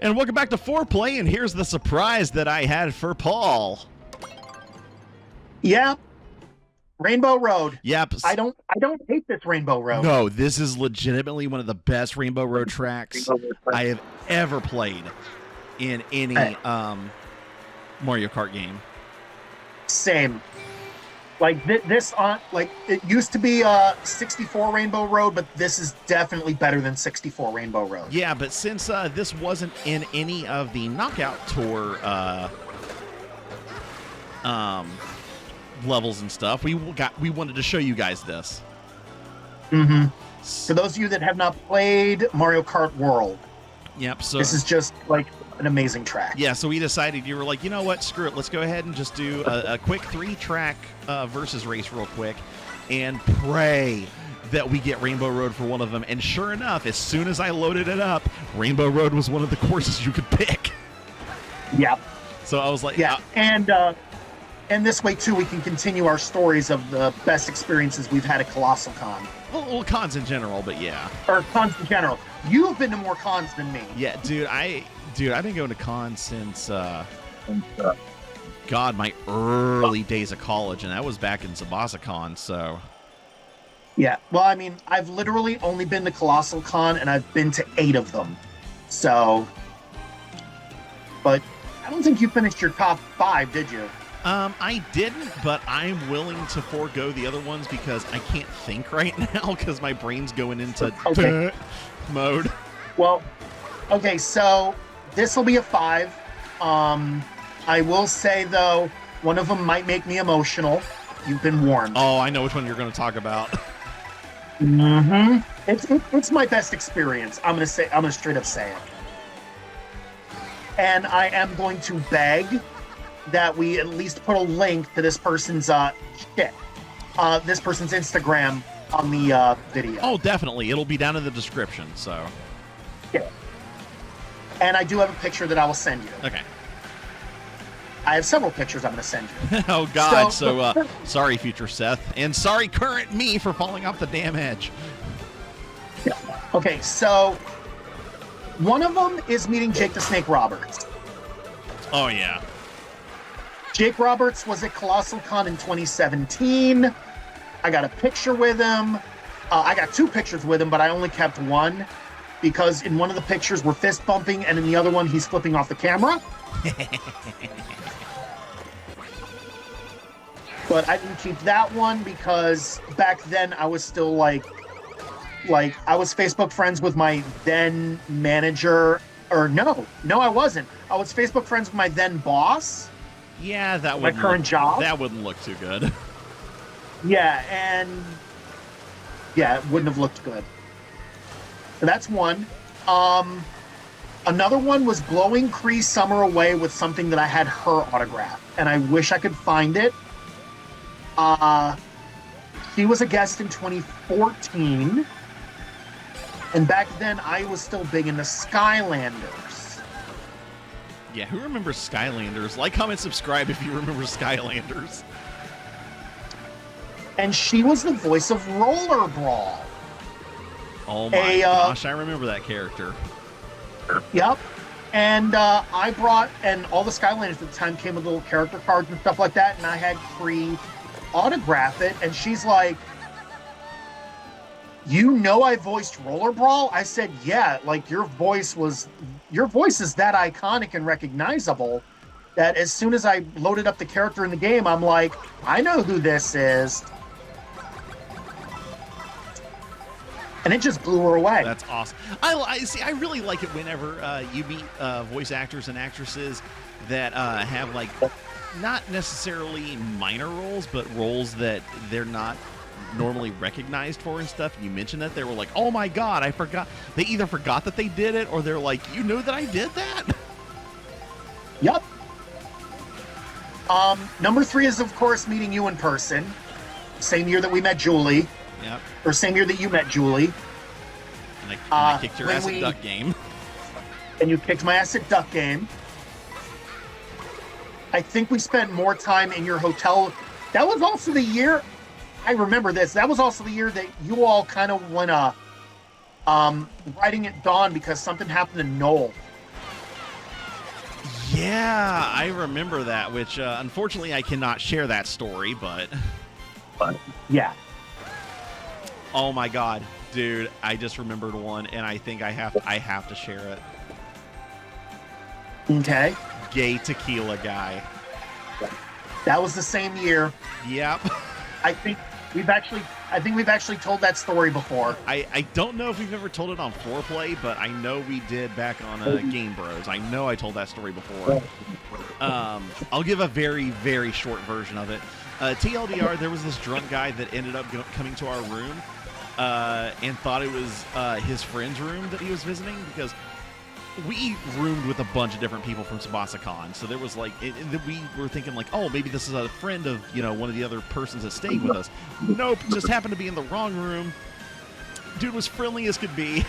And welcome back to Foreplay, and here's the surprise that I had for Paul. Yeah, Rainbow Road. Yep. I don't hate this Rainbow Road. No, this is legitimately one of the best Rainbow Road tracks I have ever played in any Mario Kart game. Same. Like this on like it used to be 64 Rainbow Road, but this is definitely better than 64 Rainbow Road. Yeah, but since this wasn't in any of the Knockout Tour levels and stuff, we wanted to show you guys this. Mm-hmm. For those of you that have not played Mario Kart World, yep. So this is just like an amazing track. Yeah, so we decided, you were like, you know what, screw it, let's go ahead and just do a quick 3-track versus race real quick and pray that we get Rainbow Road for one of them. And sure enough, as soon as I loaded it up, Rainbow Road was one of the courses you could pick. Yep. So I was like, yeah, and this way too we can continue our stories of the best experiences we've had at Colossal Con. Well, cons in general, but yeah. Or cons in general. You've been to more cons than me. Yeah, dude, I've been going to cons since God, my early days of college, and that was back in Sabasacon, so. Yeah, well, I mean, I've literally only been to Colossal Con, and I've been to 8 of them. So, but I don't think you finished your top 5, did you? I didn't, but I'm willing to forego the other ones because I can't think right now because my brain's going into mode. Well, okay, so this will be a 5. I will say, though, one of them might make me emotional. You've been warned. Oh, I know which one you're going to talk about. Mm-hmm. It's my best experience. I'm gonna straight up say it. And I am going to beg that we at least put a link to this person's this person's Instagram on the video. Oh, definitely. It'll be down in the description, so. Yeah. And I do have a picture that I will send you. Okay. I have several pictures I'm going to send you. Oh, God. So, sorry, future Seth. And sorry, current me, for falling off the damn edge. Yeah. Okay, so one of them is meeting Jake the Snake Roberts. Oh, yeah. Jake Roberts was at Colossal Con in 2017. I got a picture with him. I got 2 pictures with him, but I only kept one because in one of the pictures we're fist bumping, and in the other one he's flipping off the camera. But I didn't keep that one because back then I was still like I was Facebook friends with my then manager, or no, I wasn't. I was Facebook friends with my then boss. Yeah, that my current job. That wouldn't look too good. Yeah, and yeah, it wouldn't have looked good. So that's one. Another one was blowing Cree Summer away with something that I had her autograph, and I wish I could find it. She was a guest in 2014, and back then I was still big into Skylanders. Yeah, who remembers Skylanders? Like, comment, subscribe if you remember Skylanders. And she was the voice of Roller Brawl. Oh my gosh, I remember that character. Yep. And I brought, and all the Skylanders at the time came with little character cards and stuff like that, and I had Cree autograph it, and she's like, "You know I voiced Roller Brawl?" I said, "Yeah, like your voice is that iconic and recognizable that as soon as I loaded up the character in the game, I'm like, I know who this is." And it just blew her away. That's awesome. I see. I really like it whenever you meet voice actors and actresses that have like not necessarily minor roles, but roles that they're not normally recognized for and stuff. And you mentioned that they were like, "Oh my God, I forgot." They either forgot that they did it, or they're like, "You know that I did that." Yep. Number 3 is of course meeting you in person. Same year that we met Julie. Yep. Or same year that you met Julie. And I kicked your ass at Duck Game. And you kicked my ass at Duck Game. I think we spent more time in your hotel. That was also the year, I remember this, that was also the year that you all kind of went riding at dawn because something happened to Noel. Yeah, I remember that, which unfortunately I cannot share that story, but yeah. Oh my god, dude, I just remembered one, and I think I have to share it. Okay. Gay tequila guy. That was the same year. Yep. I think we've actually told that story before. I don't know if we've ever told it on Foreplay, but I know we did back on Game Bros. I know I told that story before. I'll give a very, very short version of it. TLDR, there was this drunk guy that ended up coming to our room and thought it was his friend's room that he was visiting, because we roomed with a bunch of different people from SabasaCon. So there was like, we were thinking like, oh, maybe this is a friend of, one of the other persons that stayed with us. Nope, just happened to be in the wrong room. Dude was friendly as could be.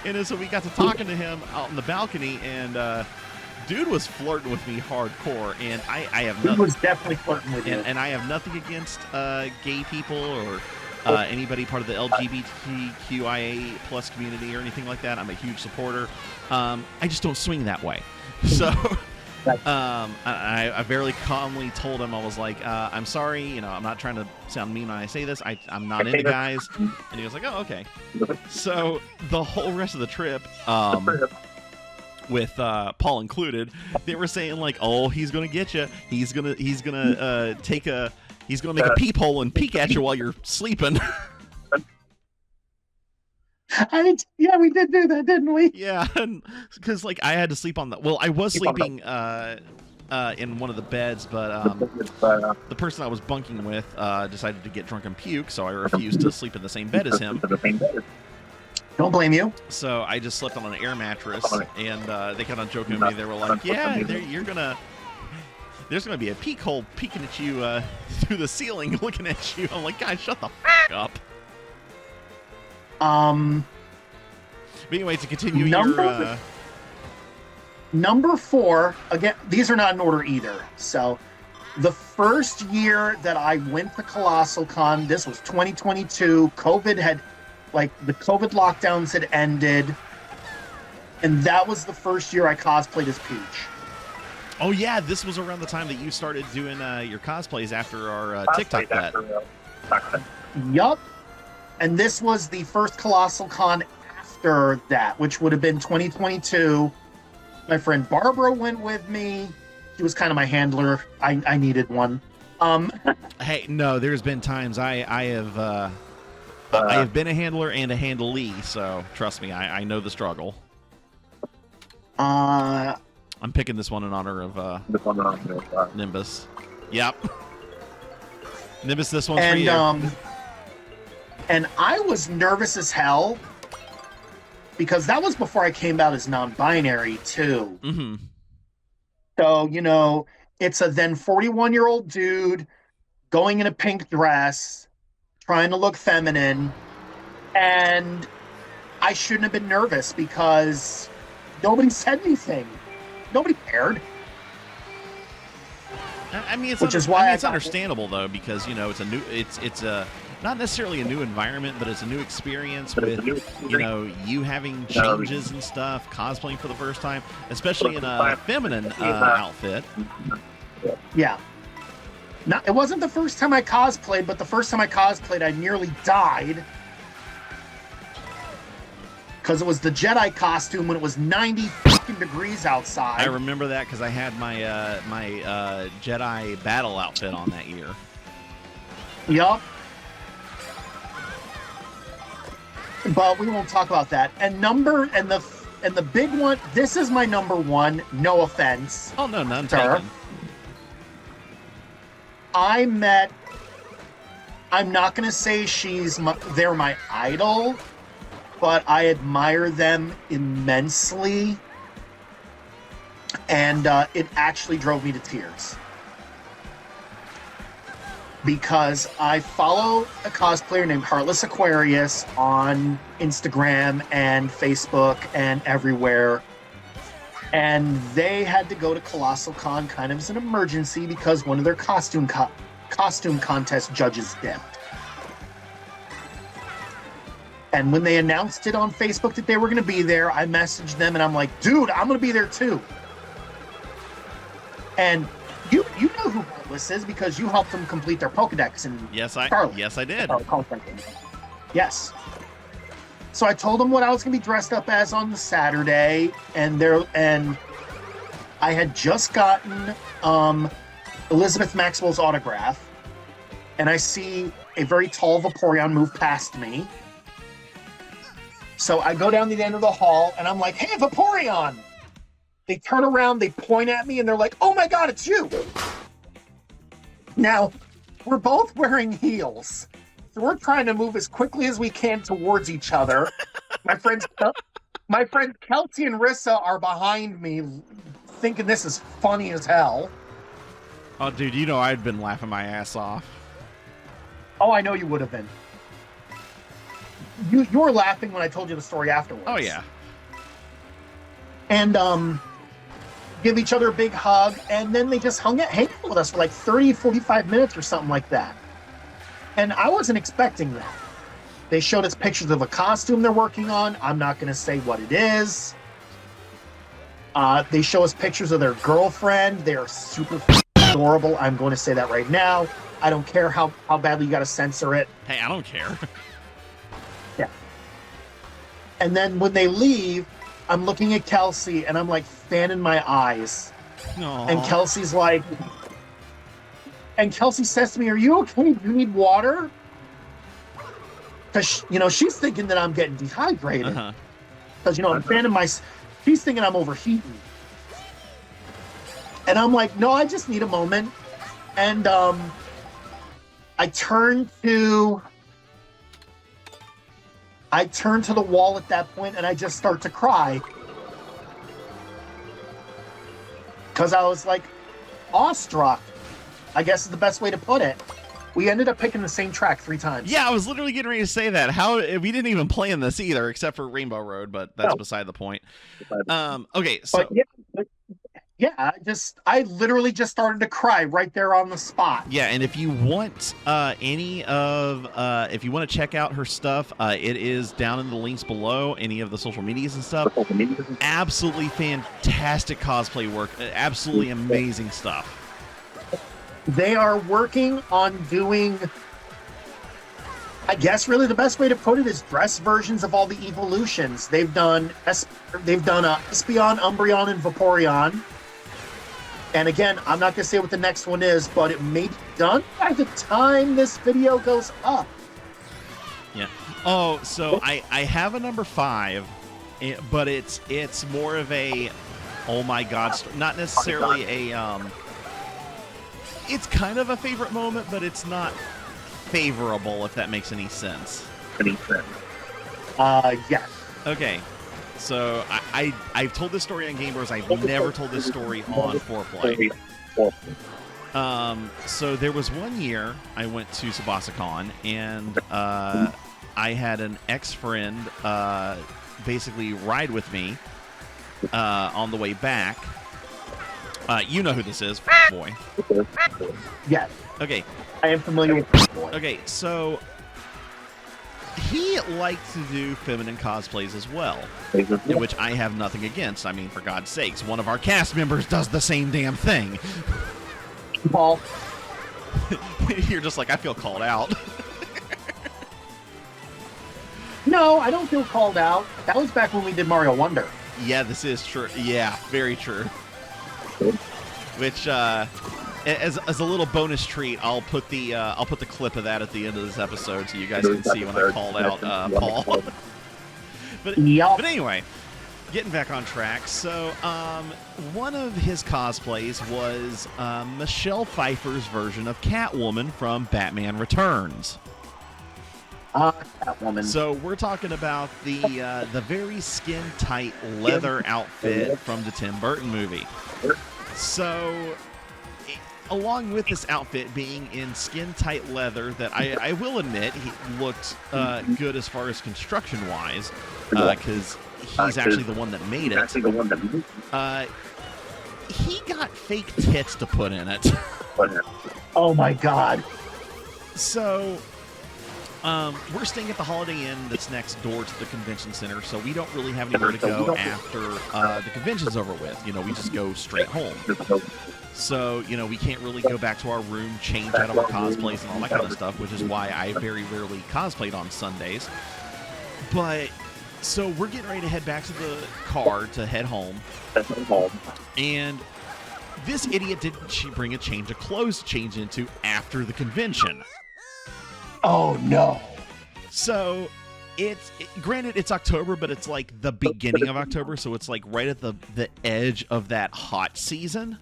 And so we got to talking to him out on the balcony, and dude was flirting with me hardcore. And I have nothing. He was definitely flirting with you. And I have nothing against gay people or anybody part of the LGBTQIA plus community or anything like that. I'm a huge supporter. I just don't swing that way. So I very calmly told him, I was like, I'm sorry, I'm not trying to sound mean when I say this. I'm not into guys. And he was like, oh, okay. So the whole rest of the trip, with Paul included, they were saying like, oh, he's gonna get you. He's gonna make a peephole and peek at you while you're sleeping. Yeah, we did do that, didn't we? Yeah, because like I had to sleep on the. Well, I was sleeping in one of the beds, but the person I was bunking with decided to get drunk and puke, so I refused to sleep in the same bed as him. Don't blame you. So I just slept on an air mattress, and they kind of joking with me. They were like, "Yeah, there's gonna be a peek hole peeking at you through the ceiling, looking at you." I'm like, "Guys, shut the f*** up." But anyway, to continue number 4, again, these are not in order either. So the first year that I went to Colossal Con, this was 2022. The COVID lockdowns had ended. And that was the first year I cosplayed as Peach. Oh yeah, this was around the time that you started doing your cosplays after our TikTok bet. Yup. And this was the first Colossal Con after that, which would have been 2022. My friend Barbara went with me. She was kind of my handler. I needed one. Hey, no, there's been times I have been a handler and a handlee, so trust me, I know the struggle. I'm picking this one in honor of Nimbus. Yep. Nimbus, this one's for you. And I was nervous as hell because that was before I came out as non-binary too. Mm-hmm. So, it's a then 41-year-old dude going in a pink dress, trying to look feminine, and I shouldn't have been nervous because nobody said anything. Nobody cared. I mean, it's understandable though, because it's a not necessarily a new environment, but it's a new experience with you having changes and stuff, cosplaying for the first time, especially in a feminine outfit. Yeah. It wasn't the first time I cosplayed, but the first time I cosplayed, I nearly died because it was the Jedi costume when it was 90 fucking degrees outside. I remember that because I had my Jedi battle outfit on that year. Yup. But we won't talk about that. And the big one. This is my number 1. No offense. Oh no, none taken. I'm not going to say they're my idol, but I admire them immensely. And it actually drove me to tears. Because I follow a cosplayer named HeartlessAquarius on Instagram and Facebook and everywhere. And they had to go to Colossal Con kind of as an emergency because one of their costume contest judges dipped. And when they announced it on Facebook that they were going to be there, I messaged them and I'm like, dude, I'm going to be there too. And you know who Heartless is because you helped them complete their Pokedex in Charlotte. Yes, I did. Yes. So I told them what I was going to be dressed up as on the Saturday, and I had just gotten Elizabeth Maxwell's autograph, and I see a very tall Vaporeon move past me. So I go down to the end of the hall, and I'm like, "Hey, Vaporeon!" They turn around, they point at me, and they're like, "Oh my God, it's you!" Now, we're both wearing heels. So we're trying to move as quickly as we can towards each other. My friends Kelsey and Rissa are behind me, thinking this is funny as hell. Oh, dude, you know I'd been laughing my ass off. Oh, I know you would have been. You were laughing when I told you the story afterwards. Oh, yeah. And give each other a big hug, and then they just hang out with us for like 30, 45 minutes or something like that. And I wasn't expecting that. They showed us pictures of a costume they're working on. I'm not going to say what it is. They show us pictures of their girlfriend. They are super adorable. I'm going to say that right now. I don't care how badly you got to censor it. Hey, I don't care. Yeah. And then when they leave, I'm looking at Kelsey, and I'm like fanning my eyes. Aww. And Kelsey's like... And Kelsey says to me, "Are you okay? Do you need water?" Because, she's thinking that I'm getting dehydrated. Because, I'm fanning my... She's thinking I'm overheating. And I'm like, "No, I just need a moment." And I turn to the wall at that point, and I just start to cry. Because I was like awestruck, I guess is the best way to put it. We ended up picking the same track 3 times. Yeah, I was literally getting ready to say that. We didn't even play in this either, except for Rainbow Road, but that's beside the point. Okay, so... But I literally just started to cry right there on the spot. Yeah, and if you want if you want to check out her stuff, it is down in the links below, any of the social medias and stuff. Absolutely fantastic cosplay work. Absolutely amazing stuff. They are working on doing, I guess really the best way to put it is dress versions of all the evolutions. They've done Espeon, Umbreon, and Vaporeon. And again, I'm not going to say what the next one is, but it may be done by the time this video goes up. Yeah. Oh, so I have a number 5, but it's more of a, oh my God, not necessarily a, it's kind of a favorite moment, but it's not favorable, if that makes any sense. Yes. Okay. So I've told this story on Game Bros. I've never told this story on 4Play. So there was one year I went to SabasaCon, and I had an ex-friend basically ride with me on the way back. You know who this is, boy. Yes. Okay. I am familiar with this boy. Okay, so he liked to do feminine cosplays as well, which I have nothing against. I mean, for God's sakes, one of our cast members does the same damn thing. Paul. You're just like, I feel called out. No, I don't feel called out. That was back when we did Mario Wonder. Yeah, this is true. Yeah, very true. Which, as a little bonus treat, I'll put the clip of that at the end of this episode so you guys can see when I called out Paul. But anyway, getting back on track. So one of his cosplays was Michelle Pfeiffer's version of Catwoman from Batman Returns. Catwoman. So we're talking about the very skin-tight leather outfit from the Tim Burton movie. So, along with this outfit being in skin-tight leather that I will admit he looked good as far as construction-wise, because he's actually the one that made it. He got fake tits to put in it. Oh my God. So, We're staying at the Holiday Inn that's next door to the convention center, so we don't really have anywhere to go after the convention's over with. You know, we just go straight home. So, you know, we can't really go back to our room, change out of our cosplays and all that kind of stuff, which is why I very rarely cosplayed on Sundays. But, so we're getting ready to head back to the car to head home. And this idiot didn't bring a change of clothes to change into after the convention. Oh, no. So, granted, it's October, but it's like the beginning of October, so it's like right at the edge of that hot season.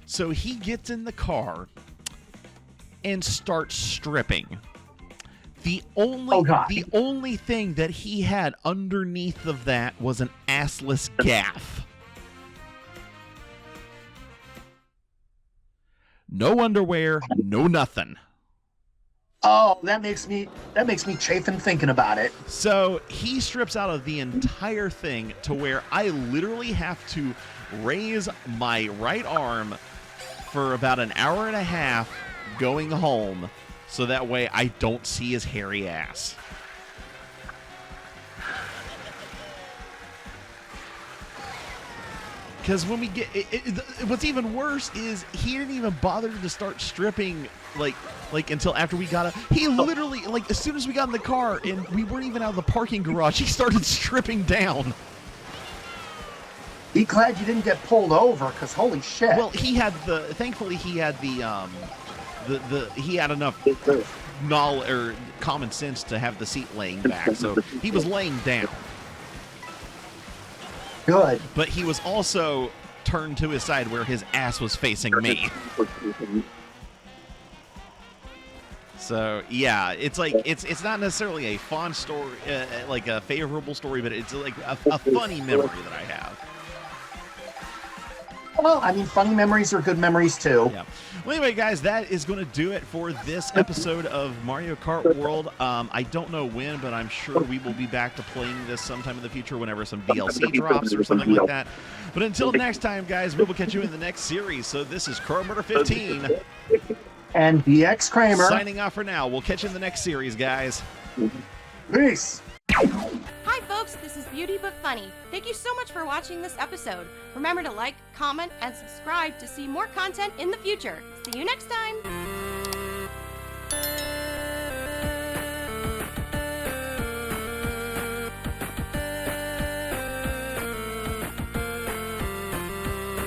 So he gets in the car and starts stripping. The only thing that he had underneath of that was an assless gaff. No underwear, no nothing. Oh, that makes me chafing thinking about it. So he strips out of the entire thing to where I literally have to raise my right arm for about an hour and a half going home, so that way I don't see his hairy ass. Because when we get what's even worse is he didn't even bother to start stripping like until after we got he literally, like, as soon as we got in the car and we weren't even out of the parking garage, he started stripping down. Be glad you didn't get pulled over, because holy shit. Well, thankfully he had he had enough knowledge or common sense to have the seat laying back, so he was laying down. Good. But he was also turned to his side where his ass was facing me. So yeah, it's like it's not necessarily a fond story, like a favorable story, but it's like a funny memory that I have. Well, I mean, funny memories are good memories too. Yeah. Well, anyway, guys, that is going to do it for this episode of Mario Kart World. I don't know when, but I'm sure we will be back to playing this sometime in the future whenever some DLC drops or something like that. But until next time, guys, we will catch you in the next series. So this is Cromer 15. And DX Kramer. Signing off for now. We'll catch you in the next series, guys. Peace. Hi folks, this is Beauty But Funny. Thank you so much for watching this episode. Remember to like, comment, and subscribe to see more content in the future. See you next time!